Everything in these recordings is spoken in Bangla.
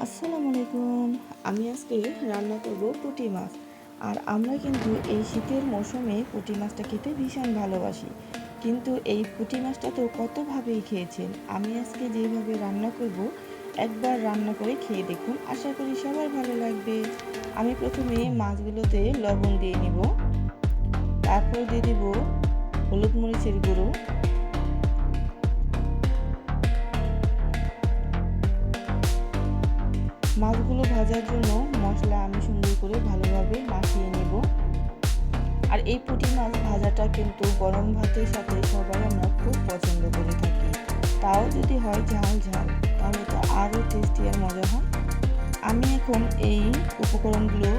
আসসালামু আলাইকুম। আমি আজকে রান্না করব পুঁটি মাছ। আর আমরা কিন্তু এই শীতের মৌসুমে পুঁটি মাছটা খেতে ভীষণ ভালোবাসি। কিন্তু এই পুঁটি মাছটা তো কতভাবেই খেয়েছেন। আমি আজকে যেভাবে রান্না করব, একবার রান্না করে খেয়ে দেখুন, আশা করি সবার ভালো লাগবে। আমি প্রথমে মাছগুলোতে লবণ দিয়ে নিব, তারপর দিয়ে দিব হলুদ মরিচের গুঁড়ো, মাছগুলো ভাজার জন্য মশলা আমি সুন্দর করে ভালোভাবে মাখিয়ে নেব। আর এই পুঁটি মাছ ভাজাটা কিন্তু গরম ভাতের সাথে সবাই আমরা খুব পছন্দ করে থাকি। তাও যদি হয় ঝাল ঝাল, তাহলে তো আরও টেস্টি আর মজা হয়। আমি এখন এই উপকরণগুলো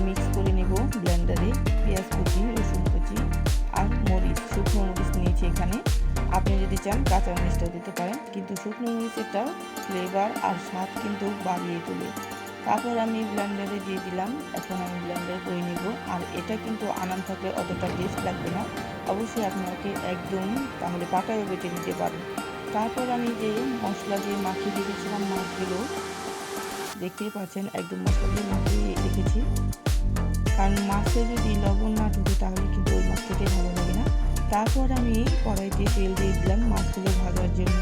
মিক্স করে নেব ব্লেন্ডারে। পেঁয়াজ কুচি, রসুন কুচি আর মরিচ, শুকনো মরিচ নিয়েছি এখানে। আপনি যদি চান কাঁচা মরিচটাও দিতে পারেন, কিন্তু শুকনো মরিচেরটা ফ্লেভার আর স্বাদ কিন্তু বাড়িয়ে তোলে। তারপর আমি ব্লেন্ডারে দিয়ে দিলাম। এখন আমি ব্লেন্ডার করে নিব। আর এটা কিন্তু আনাম থাকলে অতটা টেস্ট লাগবে না, অবশ্যই আপনাকে একদম তাহলে পাটায়ও বেটে নিতে পারেন। তারপর আমি যে মশলা দিয়ে মাখিয়ে রেখেছিলাম মাছগুলো, দেখতেই পাচ্ছেন একদম মশলা দিয়ে মাখিয়ে রেখেছি। কারণ মাছে যদি লবণ না ঢুকে তাহলে কিন্তু ওই মাছ খেতে ভালো লাগে না। তারপর আমি কড়াইতে তেল দিয়ে দিলাম মাছগুলো ভাজার জন্য।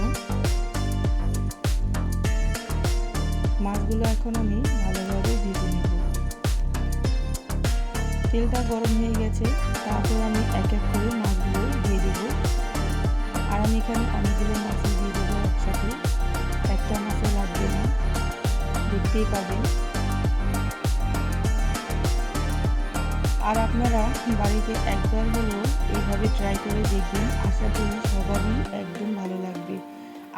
মাছগুলো এখন আমি ভালোভাবে ভেজে নেব। তেলটা গরম হয়ে গেছে, তারপর আমি এক এক করে মাছগুলো দিয়ে দেব। আর আমি এখানে অনেকগুলো মাছই দিয়ে দেবো একসাথে, একটা মাছও লাগবে না, দেখতেই পাবেন। আর আপনারা বাড়িতে একবার হলেও এইভাবে ট্রাই করে দেখবেন, আশা করি সবারই একদম ভালো লাগবে।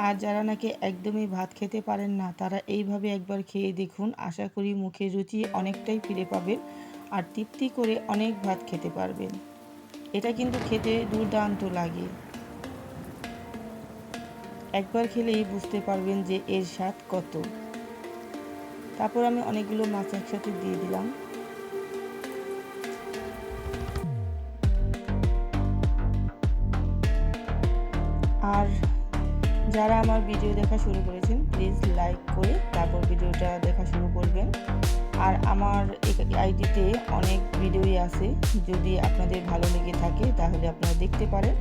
আর যারা নাকি একদমই ভাত খেতে পারেন না, তারা এইভাবে একবার খেয়ে দেখুন, আশা করি মুখের রুচি অনেকটাই ফিরে পাবেন আর তৃপ্তি করে অনেক ভাত খেতে পারবেন। এটা কিন্তু খেতে দুর্দান্ত লাগে, একবার খেলেই বুঝতে পারবেন যে এর স্বাদ কত। তারপর আমি অনেকগুলো মাছ একসাথে দিয়ে দিলাম। আর যারা আমার ভিডিও দেখা শুরু করেছেন, প্লিজ লাইক করে তারপর ভিডিওটা দেখা শুরু করবেন। আর আমার আইডিতে অনেক ভিডিওই আছে, যদি আপনাদের ভালো লেগে থাকে তাহলে আপনারা দেখতে পারেন,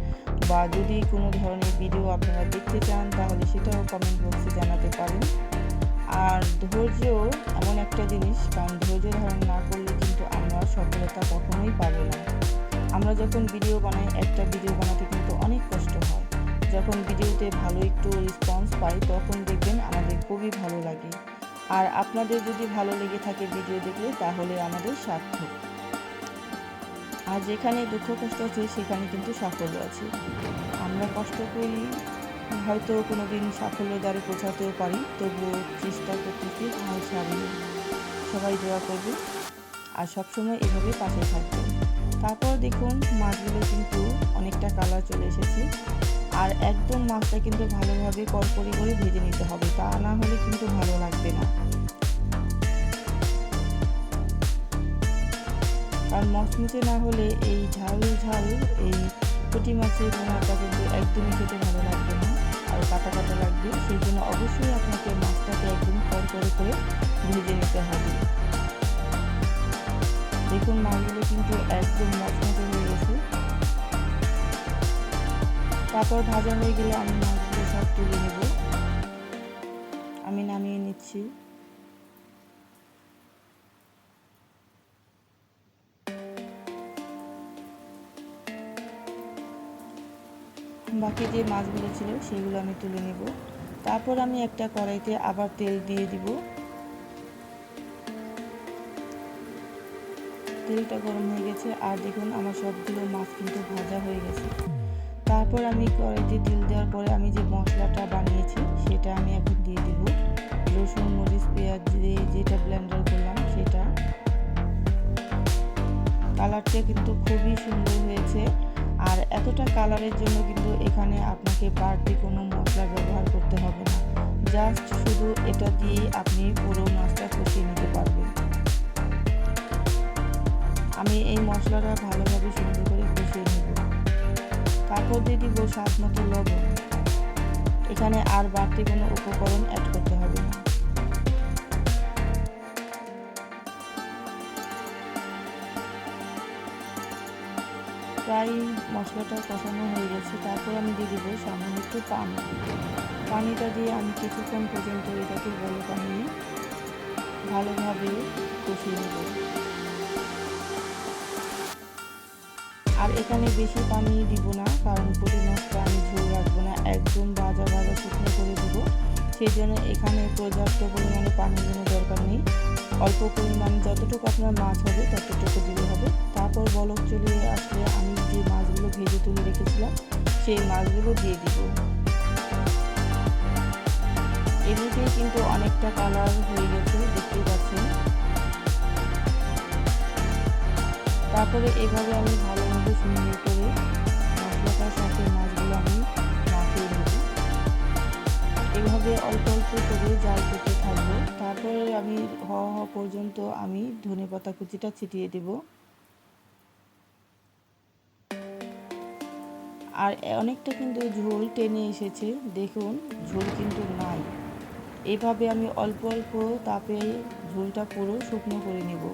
বা যদি কোনো ধরনের ভিডিও আপনারা দেখতে চান তাহলে সেটাও কমেন্ট বক্সে জানাতে পারেন। আর ধৈর্য এমন একটা জিনিস, কারণ ধৈর্য ধারণ না করলে কিন্তু আমরা সফলতা কখনোই পাবো না। আমরা যখন ভিডিও বানাই, একটা ভিডিও বানাতে কিন্তু অনেক কষ্ট হয়। যখন ভিডিওতে ভালো একটু রেসপন্স পাই তখন দেখবেন আমাদের খুবই ভালো লাগে। আর আপনাদের যদি ভালো লেগে থাকে ভিডিও দেখলে, তাহলে আমাদের সার্থক। আর যেখানে দুঃখ কষ্ট আছে সেখানে কিন্তু সাফল্য আছে। আমরা কষ্ট করি, হয়তো কোনো দিন সাফল্য দ্বারে পৌঁছাতেও পারি, তবুও চেষ্টা করতেছি হাল ছাড়িয়ে। সবাই দোয়া করবে আর সবসময় এভাবে পাশে থাকবে। তারপর দেখুন মাছগুলো কিন্তু অনেকটা কালার চলে এসেছে। আর একদম মাছটা কিন্তু ভালোভাবে কড়কড়ি করে ভেজে নিতে হবে, তা না হলে কিন্তু ভালো লাগবে না। আর মচমচে না হলে এই ঝাল ঝাল এই পুঁটি মাছের ভুনাটা কিন্তু একদমই খেতে ভালো লাগবে না, আর কাটা কাটা লাগবে। সেই জন্য অবশ্যই আপনাকে মাছটাকে একদম কড়কড়ি করে ভেজে নিতে হবে। দেখুন মাছগুলো কিন্তু একদম মচমচে হয়ে গেছে। তারপর ভাজা হয়ে গেলে আমি মাছগুলো সব তুলে নেব। আমি নামিয়ে নিচ্ছি। বাকি যে মাছগুলো ছিল সেগুলো আমি তুলে নেব। তারপর আমি একটা কড়াইতে আবার তেল দিয়ে দিব। তেলটা গরম হয়ে গেছে, আর দেখুন আমার সবগুলো মাছ কিন্তু ভাজা হয়ে গেছে। তারপর আমি কড়াইতে তেল দেওয়ার পরে আমি যে মশলাটা বানিয়েছি সেটা আমি এখন দিয়ে দিব। রসুন, মরিচ, পেঁয়াজ দিয়ে যেটা ব্লেন্ডার করলাম সেটা। কালারটা কিন্তু খুবই সুন্দর হয়েছে। আর এতটা কালারের জন্য কিন্তু এখানে আপনাকে বাড়তি কোনো মশলা ব্যবহার করতে হবে না, জাস্ট শুধু এটা দিয়ে আপনি পুরো মাছটা কষিয়ে নিতে পারবেন। আমি এই মশলাটা ভালোভাবে সুন্দর করে কষিয়ে নেব। তারপর দিয়ে দিব স্বাদ মতো লবণ। এখানে আর বাড়তি কোনো উপকরণ অ্যাড করতে হবে না। প্রায় মশলাটা কষানো হয়ে গেছে। তারপর আমি দিয়ে দেবো সামান্য একটু পানি। পানিটা দিয়ে আমি কিছুক্ষণ পর্যন্ত এটাকে বলক আনিয়ে ভালোভাবে কষিয়ে নেব। আর এখানে বেশি পানি দিব না, কারণ পুঁটি মাছটা আমি ঝোল রাখবো না, একদম ভাজা ভাজা শুকনো করে দেবো। সেই জন্য এখানে পর্যাপ্ত পরিমাণে পানির কোনো দরকার নেই। অল্প পরিমাণে যতটুকু আপনার মাছ হবে ততটুকু দিলে হবে। তারপর বলক চলে আসলে আমি যে মাছগুলো ভেজে তুলে রেখেছিলাম সেই মাছগুলো দিয়ে দিব। এমনিতেই কিন্তু অনেকটা কালার হয়ে গেছে, দেখতেই পাচ্ছেন। তারপরে এভাবে আমি ভালোভাবে সুন্দর করে মশলাটার সাথে মাছগুলো আমি মাখিয়ে নেব। এভাবে অল্প অল্প করে জাল করতে থাকবো। তারপরে আমি হওয়া পর্যন্ত আমি ধনেপাতা কুচিটা ছিটিয়ে দেব। আর অনেকটা কিন্তু ঝোল টেনে এসেছে, দেখুন ঝোল কিন্তু নাই। এভাবে আমি অল্প অল্প তাপে ঝোলটা পুরো শুকনো করে নেব,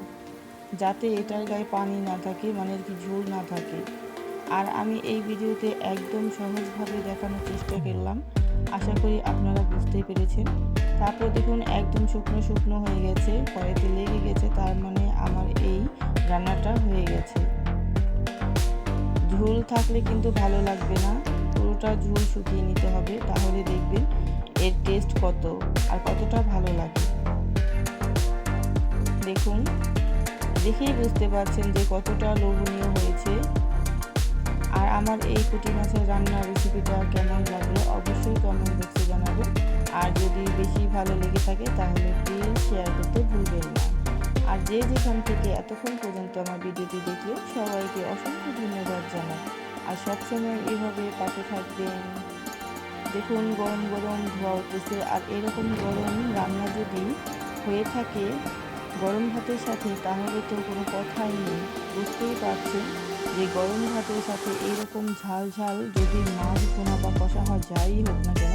যাতে এটার গায়ে পানি না থাকে, মানে আর কি ঝোল না থাকে। আর আমি এই ভিডিওতে একদম সহজভাবে দেখানোর চেষ্টা করলাম, আশা করি আপনারা বুঝতেই পেরেছেন। তারপর দেখুন একদম শুকনো শুকনো হয়ে গেছে, কড়াইতে লেগে গেছে, তার মানে আমার এই রান্নাটা হয়ে গেছে। ঝোল থাকলে কিন্তু ভালো লাগবে না, পুরোটা ঝোল শুকিয়ে নিতে হবে, তাহলে দেখবেন এর টেস্ট কত আর কতটা ভালো লাগে। দেখুন, দেখেই বুঝতে পারছেন যে কতটা লোভনীয় হয়েছে। আর আমার এই পুঁটি মাছের রান্নার রেসিপিটা কেমন লাগলো অবশ্যই কমেন্ট বক্সে জানাবেন। আর যদি বেশি ভালো লেগে থাকে তাহলে প্লিজ শেয়ার করতে ভুলবেন না। আর যে যেখান থেকে এতক্ষণ পর্যন্ত আমার ভিডিওটি দেখলো সবাইকে অসংখ্য ধন্যবাদ জানাই। আর সবসময় এভাবে পাশে থাকবেন। দেখুন গরম গরম ধোয়া উঠতেছে, আর এরকম গরম রান্না যদি হয়ে থাকে গরম ভাতের সাথে তাহলে তো কোনো কথাই নেই। বুঝতেই পারছেন যে গরম ভাতের সাথে এইরকম ঝাল ঝাল যদি মাছ ভুনা বা কষা হয় যাই হোক না কেন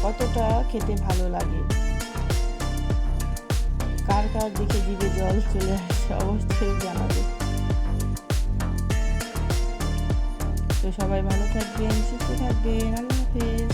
কতটা খেতে ভালো লাগে। কার কার দেখে জিভে জল চলে আসছে অবশ্যই জানাবে। তো সবাই ভালো থাকবেন, সুস্থ থাকবেন, আল্লাহ হাফেজ।